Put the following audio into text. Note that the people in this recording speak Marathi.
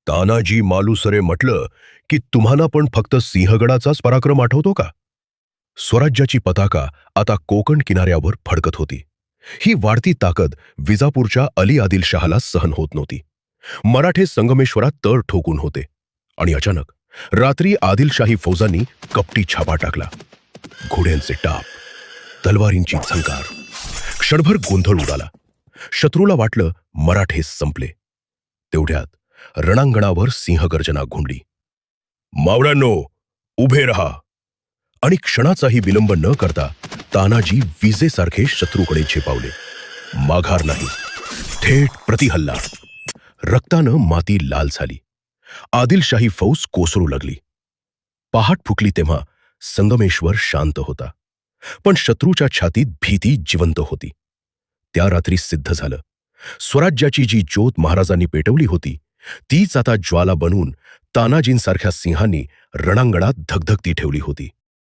तानाजी मालुसरे म्हटलं की तुम्हाला पण फक्त सिंहगडाचाच पराक्रम आठवतो का? स्वराज्याची पताका आता कोकण किनाऱ्यावर फडकत होती. ही वाढती ताकद विजापूरच्या अली आदिलशहाला सहन होत नव्हती. मराठे संगमेश्वरात तळ ठोकून होते आणि अचानक रात्री आदिलशाही फौजांनी कपटी छापा टाकला. घोड्यांचे टाप, तलवारींची झंकार. क्षणभर गोंधळ उडाला. शत्रूला वाटलं मराठे संपले. तेवढ्यात रणांगणावर सिंहगर्जना घुमली. मावळ्यांनो, उभे रहा! आणि क्षणाचाही विलंब न करता तानाजी विजेसारखे शत्रूकडे झेपावले. माघार नाही, थेट प्रतिहल्ला. रक्तानं माती लाल झाली. आदिलशाही फौज कोसळू लागली. पहाट फुकली तेव्हा संगमेश्वर शांत होता, पण शत्रूच्या छातीत भीती जिवंत होती. त्या रात्री सिद्ध झालं, स्वराज्याची जी ज्योत महाराजांनी पेटवली होती तीच आता ज्वाला बनून तानाजींसारख्या सिंहांनी रणांगणात धगधगती ठेवली होती.